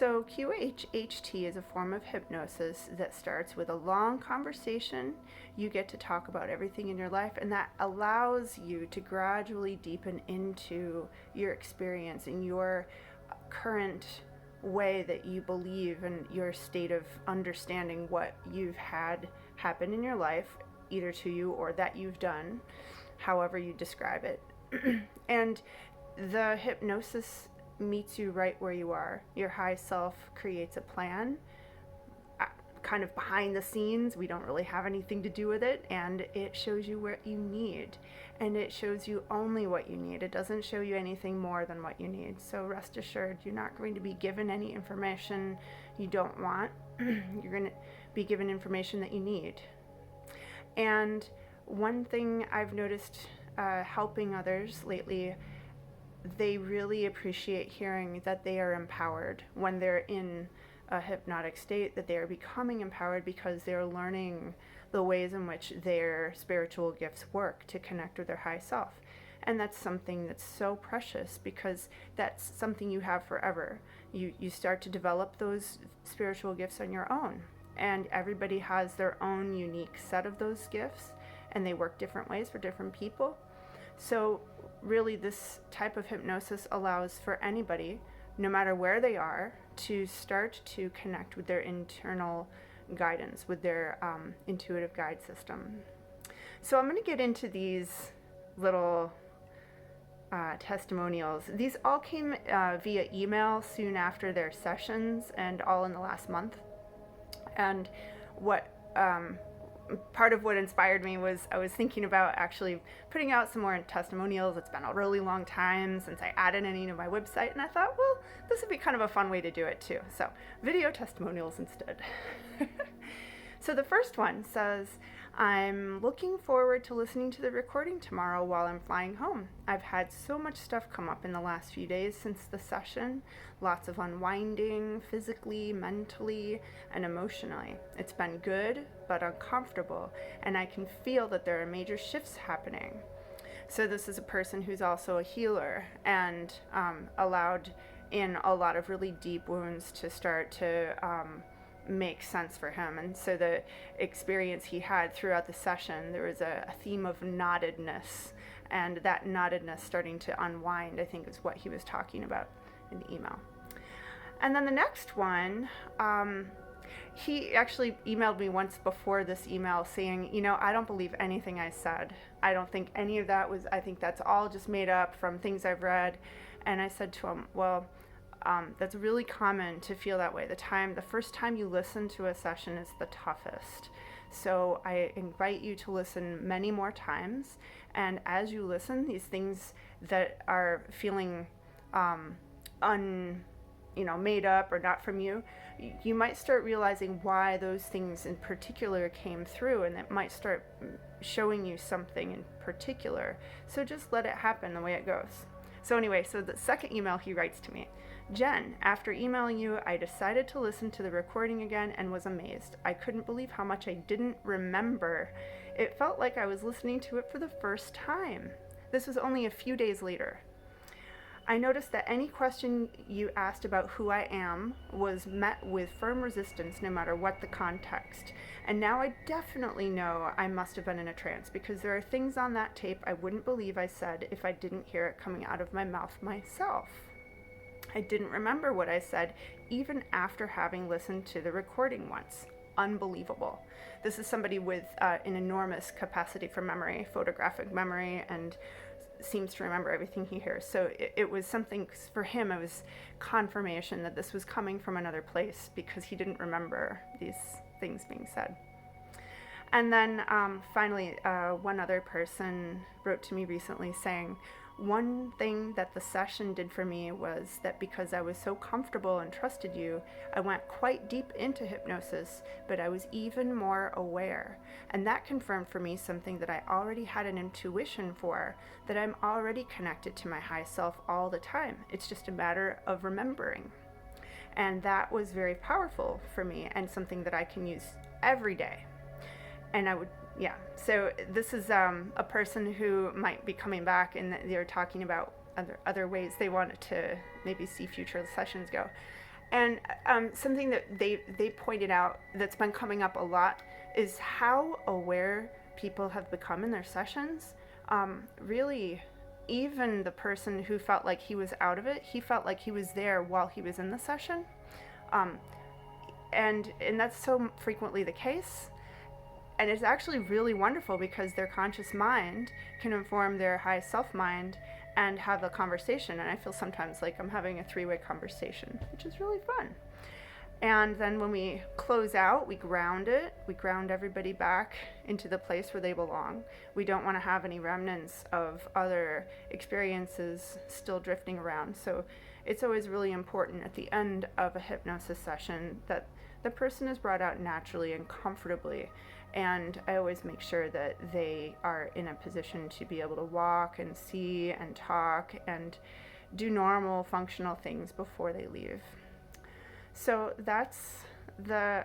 So QHHT is a form of hypnosis that starts with a long conversation. You get to talk about everything in your life, and that allows you to gradually deepen into your experience and your current way that you believe and your state of understanding what you've had happen in your life, either to you or that you've done, however you describe it. And the hypnosis meets you right where you are. Your high self creates a plan, kind of behind the scenes. We don't really have anything to do with it, and it shows you what you need, and it shows you only what you need. It doesn't show you anything more than what you need. So rest assured, you're not going to be given any information you don't want. You're going to be given information that you need. And one thing I've noticed helping others lately, they really appreciate hearing that they are empowered when they're in a hypnotic state, that they are becoming empowered because they're learning the ways in which their spiritual gifts work to connect with their high self. And that's something that's so precious, because that's something you have forever. You start to develop those spiritual gifts on your own, and everybody has their own unique set of those gifts, and they work different ways for different people. So really, this type of hypnosis allows for anybody, no matter where they are, to start to connect with their internal guidance, with their intuitive guide system. So I'm going to get into these little testimonials. These all came via email soon after their sessions, and all in the last month. And what part of what inspired me was I was thinking about actually putting out some more testimonials. It's been a really long time since I added any to my website, and I thought, well, this would be kind of a fun way to do it too. So video testimonials instead. So the first one says, I'm looking forward to listening to the recording tomorrow while I'm flying home. I've had so much stuff come up in the last few days since the session. Lots of unwinding, physically, mentally, and emotionally. It's been good, but uncomfortable, and I can feel that there are major shifts happening. So this is a person who's also a healer, and allowed in a lot of really deep wounds to start to make sense for him. And so the experience he had throughout the session, there was a theme of knottedness, and that knottedness starting to unwind, I think, is what he was talking about in the email. And then the next one, he actually emailed me once before this email saying, I don't believe anything I said. I don't think any of that was, I think that's all just made up from things I've read. And I said to him, well, that's really common to feel that way. The first time you listen to a session is the toughest. So I invite you to listen many more times. And as you listen, these things that are feeling made up or not from you, you might start realizing why those things in particular came through, and it might start showing you something in particular. So just let it happen the way it goes. So anyway, so the second email he writes to me, Jen, after emailing you, I decided to listen to the recording again and was amazed. I couldn't believe how much I didn't remember. It felt like I was listening to it for the first time. This was only a few days later. I noticed that any question you asked about who I am was met with firm resistance no matter what the context. And now I definitely know I must have been in a trance, because there are things on that tape I wouldn't believe I said if I didn't hear it coming out of my mouth myself. I didn't remember what I said even after having listened to the recording once. Unbelievable. This is somebody with an enormous capacity for memory, photographic memory, and seems to remember everything he hears. So it was something, for him, it was confirmation that this was coming from another place, because he didn't remember these things being said. And then finally, one other person wrote to me recently saying, one thing that the session did for me was that because I was so comfortable and trusted you, I went quite deep into hypnosis, but I was even more aware. And that confirmed for me something that I already had an intuition for, that I'm already connected to my high self all the time. It's just a matter of remembering. And that was very powerful for me, and something that I can use every day. And I would, so this is a person who might be coming back, and they're talking about other ways they wanted to maybe see future sessions go. And something that they pointed out that's been coming up a lot is how aware people have become in their sessions. Really, even the person who felt like he was out of it, he felt like he was there while he was in the session. Um, and that's so frequently the case. And it's actually really wonderful because their conscious mind can inform their high self mind and have a conversation. And I feel sometimes like I'm having a three-way conversation, which is really fun. And then when we close out, we ground it. We ground everybody back into the place where they belong. We don't want to have any remnants of other experiences still drifting around. So it's always really important at the end of a hypnosis session that the person is brought out naturally and comfortably. And I always make sure that they are in a position to be able to walk and see and talk and do normal functional things before they leave. So that's the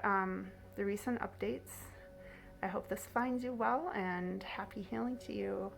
recent updates. I hope this finds you well, and happy healing to you.